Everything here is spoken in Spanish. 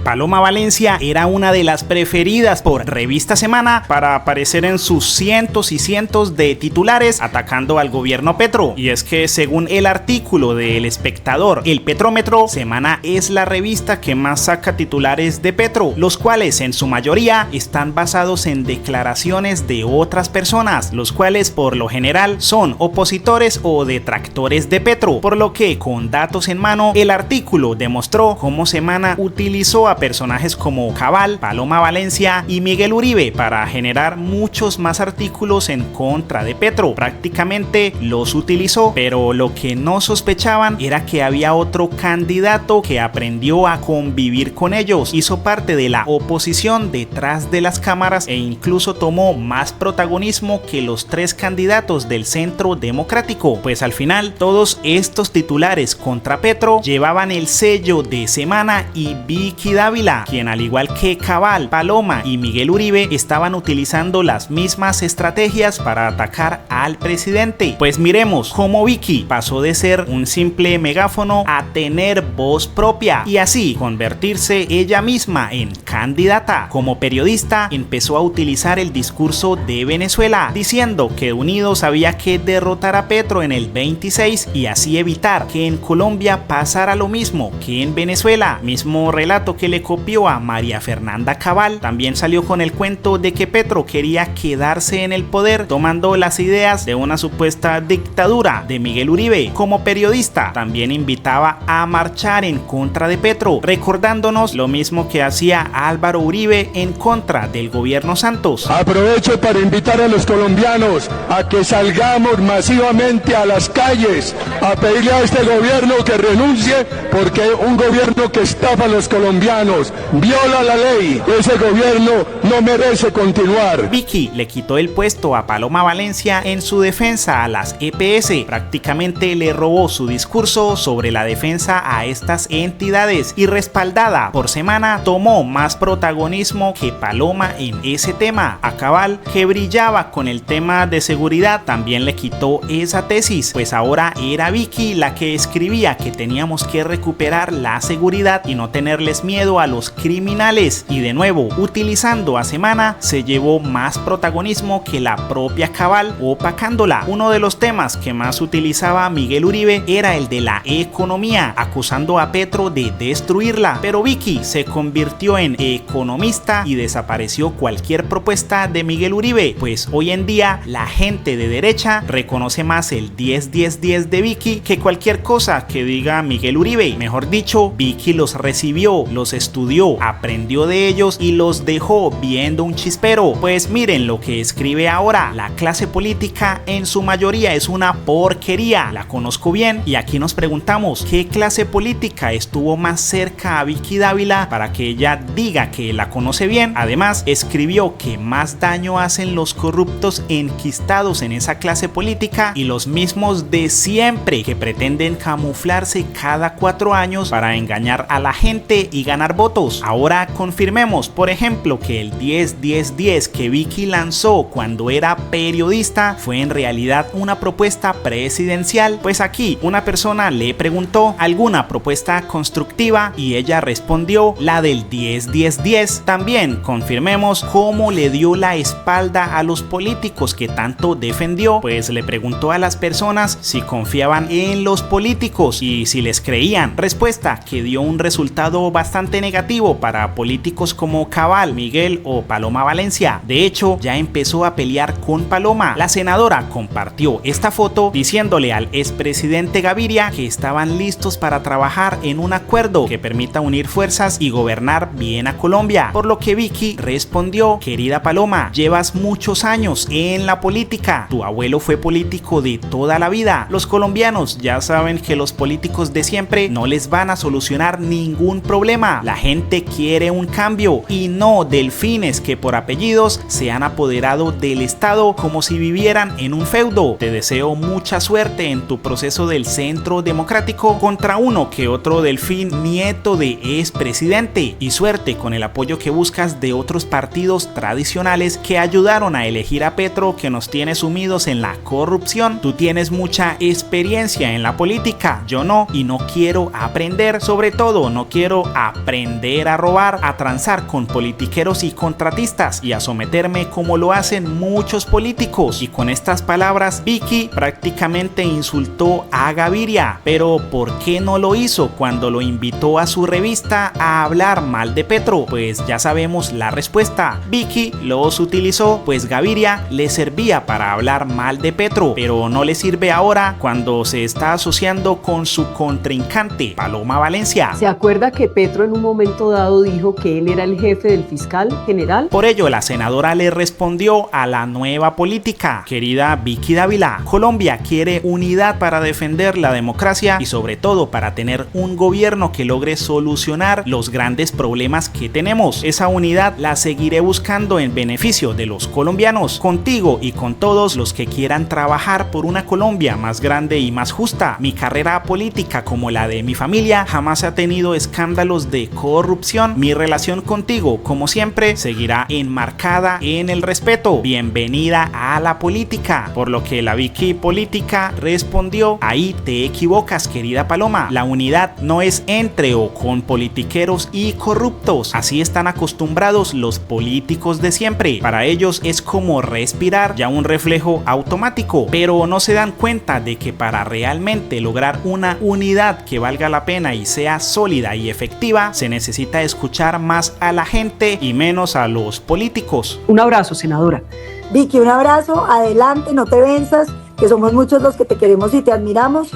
Paloma Valencia era una de las preferidas por Revista Semana para aparecer en sus cientos y cientos de titulares atacando al gobierno Petro. Y es que según el artículo del Espectador, El Petrómetro, Semana es la revista que más saca titulares de Petro, los cuales en su mayoría están basados en declaraciones de otras personas, los cuales por lo general son opositores o detractores de Petro, por lo que con datos en mano el artículo demostró cómo Semana utilizó a personajes como Cabal, Paloma Valencia y Miguel Uribe para generar muchos más artículos en contra de Petro. Prácticamente los utilizó, pero lo que no sospechaban era que había otro candidato que aprendió a convivir con ellos, hizo parte de la oposición detrás de las cámaras e incluso tomó más protagonismo que los tres candidatos del Centro Democrático. Pues al final todos estos titulares contra Petro llevaban el sello de Semana y Vicky Dávila, quien al igual que Cabal, Paloma y Miguel Uribe estaban utilizando las mismas estrategias para atacar al presidente. Pues miremos cómo Vicky pasó de ser un simple megáfono a tener voz propia y así convertirse ella misma en candidata. Como periodista empezó a utilizar el discurso de Venezuela, diciendo que unidos había que derrotar a Petro en el 26 y así evitar que en Colombia pasara lo mismo que en Venezuela, mismo relato que le copió a María Fernanda Cabal. También salió con el cuento de que Petro quería quedarse en el poder, tomando las ideas de una supuesta dictadura de Miguel Uribe. Como periodista también invitaba a marchar en contra de Petro, recordándonos lo mismo que hacía Álvaro Uribe en contra del gobierno Santos. Aprovecho para invitar a los colombianos a que salgamos masivamente a las calles a pedirle a este gobierno que renuncie, porque un gobierno que estafa a los colombianos, viola la ley, ese gobierno no merece continuar. Vicky le quitó el puesto a Paloma Valencia en su defensa a las EPS, prácticamente le robó su discurso sobre la defensa a estas entidades y respaldada por Semana tomó más protagonismo que Paloma en ese tema. A Cabal, que brillaba con el tema de seguridad, también le quitó esa tesis, pues ahora era Vicky la que escribía que teníamos que recuperar la seguridad y no tenerles miedo a los criminales, y de nuevo utilizando a Semana se llevó más protagonismo que la propia Cabal, opacándola. Uno de los temas que más utilizaba Miguel Uribe era el de la economía, acusando a Petro de destruirla, pero Vicky se convirtió en economista y desapareció cualquier propuesta de Miguel Uribe, pues hoy en día la gente de derecha reconoce más el 10-10-10 de Vicky que cualquier cosa que diga Miguel Uribe. Mejor dicho, Vicky los recibió, los estudió, aprendió de ellos y los dejó viendo un chispero. Pues miren lo que escribe ahora: la clase política en su mayoría es una porquería, la conozco bien. Y aquí nos preguntamos, ¿qué clase política estuvo más cerca a Vicky Dávila para que ella diga que la conoce bien? Además, escribió que más daño hacen los corruptos enquistados en esa clase política y los mismos de siempre que pretenden camuflarse cada 4 años para engañar a la gente y ganar votos. Ahora confirmemos, por ejemplo, que el 10-10-10 que Vicky lanzó cuando era periodista fue en realidad una propuesta presidencial. Pues aquí una persona le preguntó alguna propuesta constructiva y ella respondió la del 10-10-10. También confirmemos cómo le dio la espalda a los políticos que tanto defendió, pues le preguntó a las personas si confiaban en los políticos y si les creían. Respuesta que dio un resultado bastante negativo para políticos como Cabal, Miguel o Paloma Valencia. De hecho, ya empezó a pelear con Paloma. La senadora compartió esta foto diciéndole al expresidente Gaviria que estaban listos para trabajar en un acuerdo que permita unir fuerzas y gobernar bien a Colombia, por lo que Vicky respondió: querida Paloma, llevas muchos años en la política, tu abuelo fue político de toda la vida, los colombianos ya saben que los políticos de siempre no les van a solucionar ningún problema, la gente quiere un cambio y no Delfín afines que por apellidos se han apoderado del Estado como si vivieran en un feudo. Te deseo mucha suerte en tu proceso del Centro Democrático contra uno que otro delfín nieto de expresidente, y suerte con el apoyo que buscas de otros partidos tradicionales que ayudaron a elegir a Petro, que nos tiene sumidos en la corrupción. Tú tienes mucha experiencia en la política, yo no, y no quiero aprender, sobre todo no quiero aprender a robar, a transar con politiqueros y contratistas y a someterme como lo hacen muchos políticos. Y con estas palabras Vicky prácticamente insultó a Gaviria. Pero ¿por qué no lo hizo cuando lo invitó a su revista a hablar mal de Petro? Pues ya sabemos la respuesta. Vicky los utilizó, pues Gaviria le servía para hablar mal de Petro, pero no le sirve ahora cuando se está asociando con su contrincante, Paloma Valencia. ¿Se acuerda que Petro en un momento dado dijo que él era el jefe del fiscal general? Por ello, la senadora le respondió a la nueva política. Querida Vicky Dávila, Colombia quiere unidad para defender la democracia y sobre todo para tener un gobierno que logre solucionar los grandes problemas que tenemos. Esa unidad la seguiré buscando en beneficio de los colombianos, contigo y con todos los que quieran trabajar por una Colombia más grande y más justa. Mi carrera política, como la de mi familia, jamás ha tenido escándalos de corrupción. Mi relación contigo, como siempre, seguirá enmarcada en el respeto. Bienvenida a la política. Por lo que la Vicky política respondió: ahí te equivocas, querida Paloma. La unidad no es entre o con politiqueros y corruptos. Así están acostumbrados los políticos de siempre. Para ellos es como respirar, ya un reflejo automático. Pero no se dan cuenta de que para realmente lograr una unidad que valga la pena y sea sólida y efectiva, se necesita escuchar más a la gente y menos a los políticos. Un abrazo, senadora. Vicky, un abrazo, adelante, no te venzas, que somos muchos los que te queremos y te admiramos,